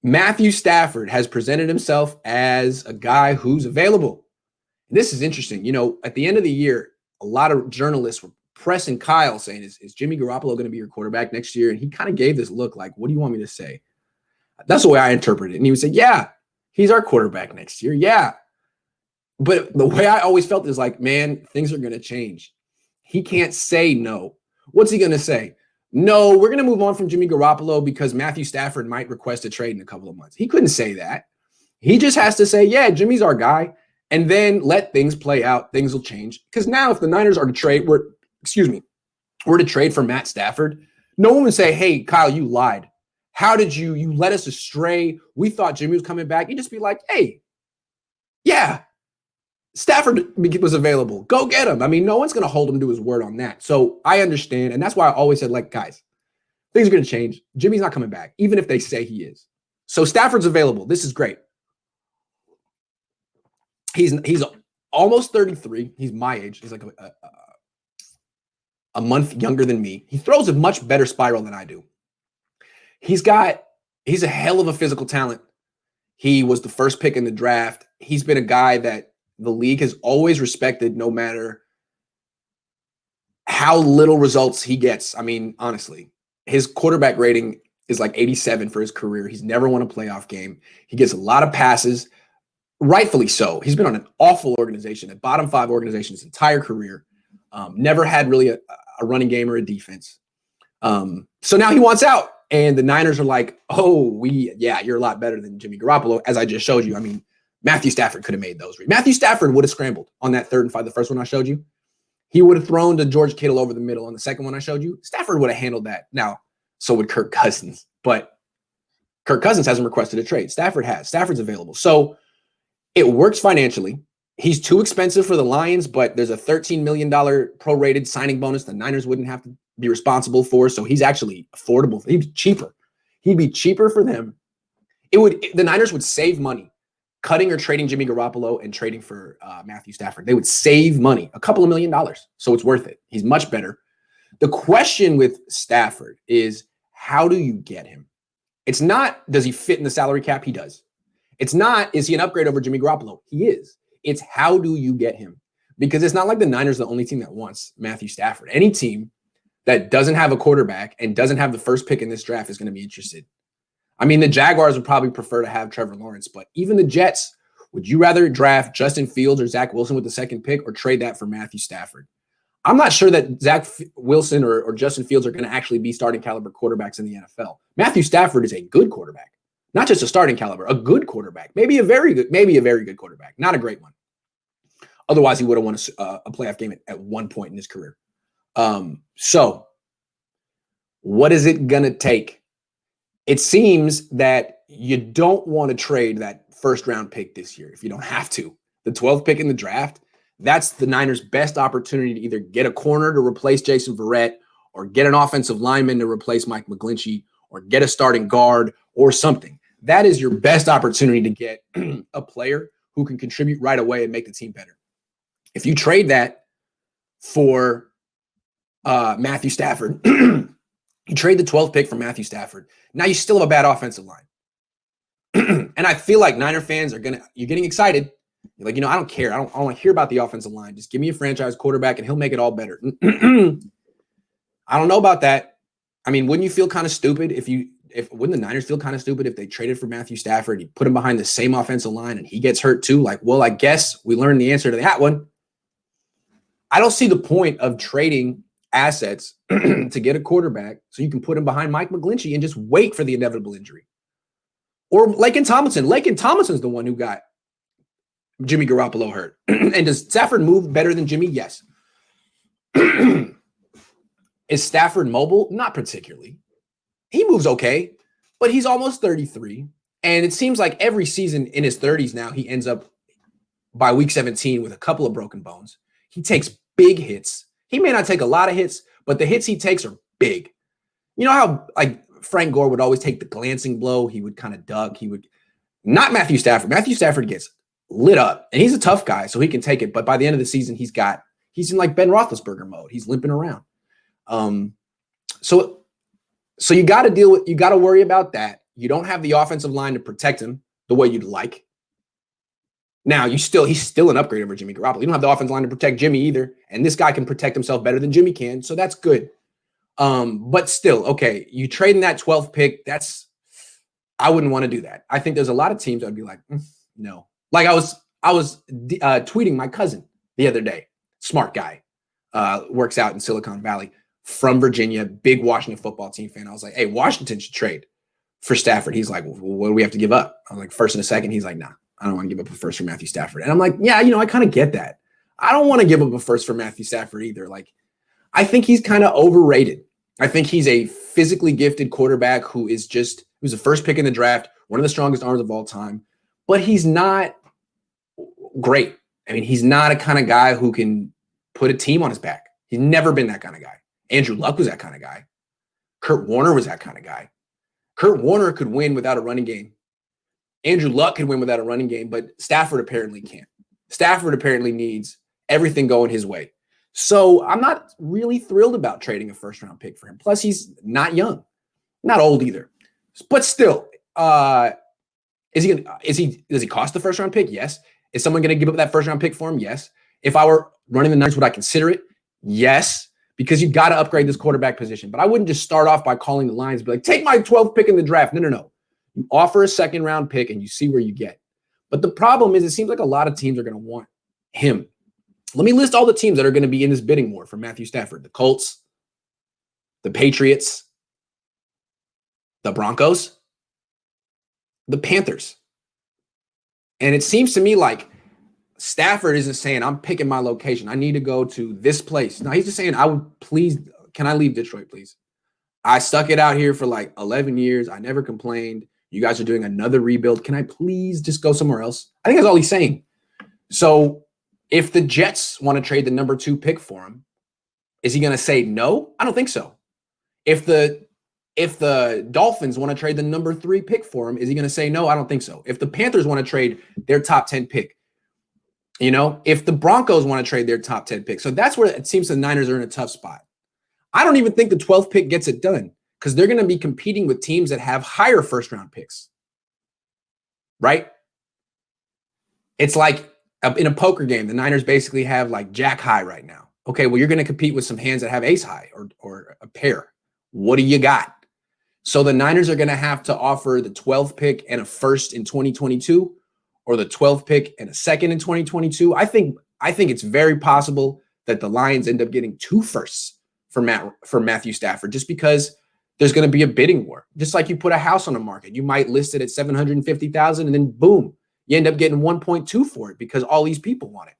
Matthew Stafford has presented himself as a guy who's available. This is interesting. You know, at the end of the year, a lot of journalists were pressing Kyle saying, is Jimmy Garoppolo going to be your quarterback next year? And he kind of gave this look like, what do you want me to say? That's the way I interpret it. And he would say, yeah, he's our quarterback next year. Yeah. But the way I always felt is like, man, things are going to change. He can't say no. What's he going to say? No, we're going to move on from Jimmy Garoppolo because Matthew Stafford might request a trade in a couple of months. He couldn't say that. He just has to say, yeah, Jimmy's our guy, and then let things play out. Things will change. Because now if the Niners are to trade, we're to trade for Matt Stafford, no one would say, hey, Kyle, you lied. How did you led us astray? We thought Jimmy was coming back. You'd just be like, hey, yeah, Stafford was available. Go get him. I mean, no one's going to hold him to his word on that. So I understand. And that's why I always said, like, guys, things are going to change. Jimmy's not coming back, even if they say he is. So Stafford's available. This is great. He's almost 33. He's my age. He's like a month younger than me. He throws a much better spiral than I do. He's a hell of a physical talent. He was the first pick in the draft. He's been a guy that the league has always respected no matter how little results he gets. I mean, honestly, his quarterback rating is like 87 for his career. He's never won a playoff game. He gets a lot of passes, rightfully so. He's been on an awful organization, a bottom 5 organization his entire career. Never had really a running game or a defense. So now he wants out. And the Niners are like, oh, you're a lot better than Jimmy Garoppolo, as I just showed you. I mean, Matthew Stafford could have made those reads. Matthew Stafford would have scrambled on that 3rd and 5, the first one I showed you. He would have thrown to George Kittle over the middle on the second one I showed you. Stafford would have handled that. Now, so would Kirk Cousins. But Kirk Cousins hasn't requested a trade. Stafford has. Stafford's available. So it works financially. He's too expensive for the Lions, but there's a $13 million prorated signing bonus the Niners wouldn't have to be responsible for. So he's actually affordable. He'd be cheaper. He'd be cheaper for them. The Niners would save money cutting or trading Jimmy Garoppolo and trading for Matthew Stafford. They would save money, a couple of $1 million. So it's worth it. He's much better. The question with Stafford is, how do you get him? It's not, does he fit in the salary cap? He does. It's not, is he an upgrade over Jimmy Garoppolo? He is. It's how do you get him? Because it's not like the Niners are the only team that wants Matthew Stafford. Any team that doesn't have a quarterback and doesn't have the first pick in this draft is going to be interested. I mean, the Jaguars would probably prefer to have Trevor Lawrence, but even the Jets, would you rather draft Justin Fields or Zach Wilson with the second pick or trade that for Matthew Stafford? I'm not sure that Zach Wilson or Justin Fields are going to actually be starting caliber quarterbacks in the NFL. Matthew Stafford is a good quarterback, not just a starting caliber, a good quarterback, maybe a very good quarterback, not a great one. Otherwise, he would have won a playoff game at one point in his career. So what is it going to take? It seems that you don't want to trade that first round pick this year if you don't have to. The 12th pick in the draft, that's the Niners' best opportunity to either get a corner to replace Jason Verrett or get an offensive lineman to replace Mike McGlinchey or get a starting guard or something. That is your best opportunity to get a player who can contribute right away and make the team better. If you trade that for Matthew Stafford, you trade the 12th pick for Matthew Stafford. Now you still have a bad offensive line. And I feel like Niner fans you're getting excited. You're like, I don't care. I don't want to hear about the offensive line. Just give me a franchise quarterback and he'll make it all better. I don't know about that. I mean, wouldn't you feel kind of stupid wouldn't the Niners feel kind of stupid if they traded for Matthew Stafford, you put him behind the same offensive line and he gets hurt too? Like, well, I guess we learned the answer to that one. I don't see the point of trading assets to get a quarterback so you can put him behind Mike McGlinchey and just wait for the inevitable injury. Or Laken Tomlinson. Laken Tomlinson's the one who got Jimmy Garoppolo hurt. And does Stafford move better than Jimmy? Yes. Is Stafford mobile? Not particularly. He moves okay, but he's almost 33. And it seems like every season in his 30s now, he ends up by week 17 with a couple of broken bones. He takes big hits. He may not take a lot of hits, but the hits he takes are big. You know how like Frank Gore would always take the glancing blow? He would kind of duck. Not Matthew Stafford. Matthew Stafford gets lit up, and he's a tough guy, so he can take it. But by the end of the season, he's in like Ben Roethlisberger mode. He's limping around. So you got to worry about that. You don't have the offensive line to protect him the way you'd like. Now, he's still an upgrade over Jimmy Garoppolo. You don't have the offensive line to protect Jimmy either, and this guy can protect himself better than Jimmy can, so that's good. But still, okay, you trade in that 12th pick. I wouldn't want to do that. I think there's a lot of teams I'd be like, no. Like I was tweeting my cousin the other day, smart guy, works out in Silicon Valley, from Virginia, big Washington football team fan. I was like, hey, Washington should trade for Stafford. He's like, well, what do we have to give up? I'm like, first and a second. He's like, nah, I don't want to give up a first for Matthew Stafford. And I'm like, yeah, I kind of get that. I don't want to give up a first for Matthew Stafford either. Like, I think he's kind of overrated. I think he's a physically gifted quarterback who's the first pick in the draft, one of the strongest arms of all time, but he's not great. I mean, he's not a kind of guy who can put a team on his back. He's never been that kind of guy. Andrew Luck was that kind of guy. Kurt Warner was that kind of guy. Kurt Warner could win without a running game. Andrew Luck could win without a running game, but Stafford apparently can't. Stafford apparently needs everything going his way. So I'm not really thrilled about trading a first-round pick for him. Plus, he's not young, not old either. But still, does he cost the first-round pick? Yes. Is someone going to give up that first-round pick for him? Yes. If I were running the Niners, would I consider it? Yes, because you've got to upgrade this quarterback position. But I wouldn't just start off by calling the Lions, be like, take my 12th pick in the draft. No. You offer a second-round pick, and you see where you get. But the problem is it seems like a lot of teams are going to want him. Let me list all the teams that are going to be in this bidding war for Matthew Stafford. The Colts, the Patriots, the Broncos, the Panthers. And it seems to me like Stafford isn't saying, I'm picking my location. I need to go to this place. No, he's just saying, can I leave Detroit, please? I stuck it out here for like 11 years. I never complained. You guys are doing another rebuild. Can I please just go somewhere else? I think that's all he's saying. So if the Jets want to trade the number 2 pick for him, is he going to say no? I don't think so. If the Dolphins want to trade the number 3 pick for him, is he going to say no? I don't think so. If the Panthers want to trade their top 10 pick, if the Broncos want to trade their top 10 pick. So that's where it seems the Niners are in a tough spot. I don't even think the 12th pick gets it done because they're going to be competing with teams that have higher first-round picks, right? It's like in a poker game, the Niners basically have like jack high right now. Okay, well, you're going to compete with some hands that have ace high or a pair. What do you got? So the Niners are going to have to offer the 12th pick and a first in 2022 or the 12th pick and a second in 2022. I think it's very possible that the Lions end up getting 2 firsts for Matthew Stafford just because there's going to be a bidding war. Just like you put a house on the market, you might list it at $750,000 and then boom, you end up getting 1.2 for it because all these people want it.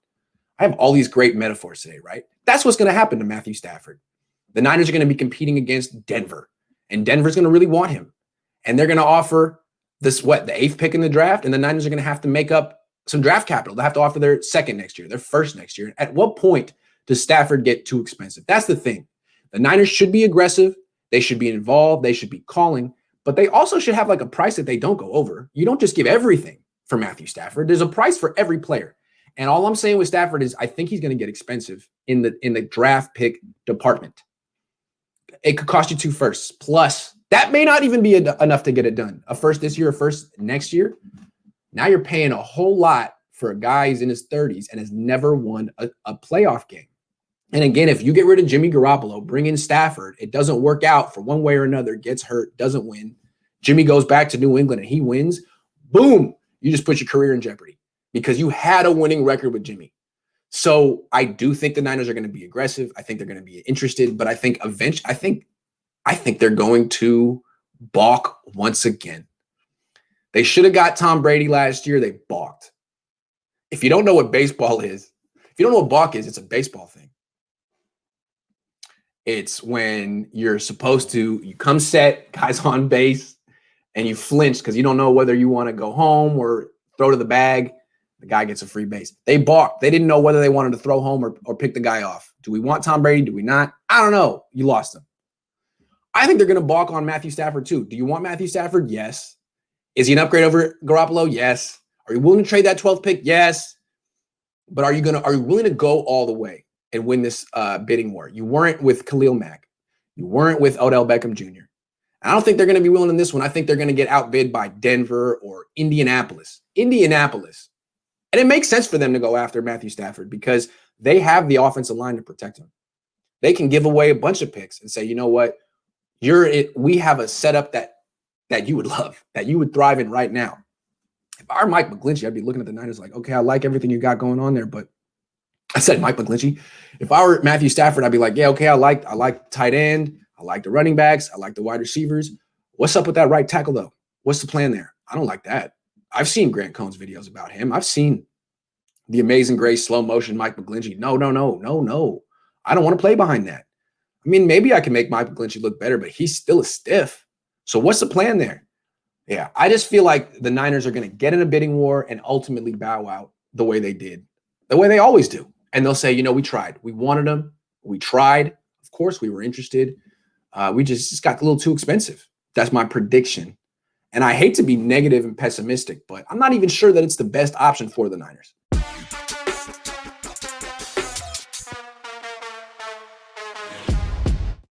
I have all these great metaphors today, right? That's what's going to happen to Matthew Stafford. The Niners are going to be competing against Denver, and Denver's going to really want him. And they're going to offer the 8th pick in the draft, and the Niners are going to have to make up some draft capital. They'll have to offer their second next year, their first next year. At what point does Stafford get too expensive? That's the thing. The Niners should be aggressive. They should be involved. They should be calling, but they also should have like a price that they don't go over. You don't just give everything for Matthew Stafford. There's a price for every player. And all I'm saying with Stafford is I think he's going to get expensive in the draft pick department. It could cost you 2 firsts. Plus, that may not even be enough to get it done. A first this year, a first next year. Now you're paying a whole lot for a guy who's in his 30s and has never won a playoff game. And again, if you get rid of Jimmy Garoppolo, bring in Stafford, it doesn't work out for one way or another, gets hurt, doesn't win. Jimmy goes back to New England and he wins. Boom, you just put your career in jeopardy because you had a winning record with Jimmy. So I do think the Niners are going to be aggressive. I think they're going to be interested, but I think eventually, I think they're going to balk once again. They should have got Tom Brady last year. They balked. If you don't know what baseball is, if you don't know what balk is, it's a baseball thing. It's when you're supposed to, you come set, guys on base, and you flinch because you don't know whether you want to go home or throw to the bag. The guy gets a free base. They balked. They didn't know whether they wanted to throw home or pick the guy off. Do we want Tom Brady? Do we not? I don't know. You lost him. I think they're going to balk on Matthew Stafford too. Do you want Matthew Stafford? Yes. Is he an upgrade over Garoppolo? Yes. Are you willing to trade that 12th pick? Yes. But are you willing to go all the way and win this bidding war? You weren't with Khalil Mack. You weren't with Odell Beckham Jr. I don't think they're going to be willing in this one. I think they're going to get outbid by Denver or Indianapolis. Indianapolis. And it makes sense for them to go after Matthew Stafford because they have the offensive line to protect him. They can give away a bunch of picks and say, you know what, we have a setup that you would love, that you would thrive in right now. If I were Mike McGlinchey, I'd be looking at the Niners like, okay, I like everything you got going on there, but I said Mike McGlinchey. If I were Matthew Stafford, I'd be like, yeah, okay, I like tight end, I like the running backs, I like the wide receivers. What's up with that right tackle though? What's the plan there? I don't like that. I've seen Grant Cohn's videos about him. I've seen the Amazing Grace slow motion Mike McGlinchey. No. I don't want to play behind that. I mean, maybe I can make Mike McGlinchey look better, but he's still a stiff. So what's the plan there? Yeah, I just feel like the Niners are going to get in a bidding war and ultimately bow out the way they did, the way they always do. And they'll say, you know, we tried. We wanted them. We tried. Of course, we were interested. We just got a little too expensive. That's my prediction. And I hate to be negative and pessimistic, but I'm not even sure that it's the best option for the Niners.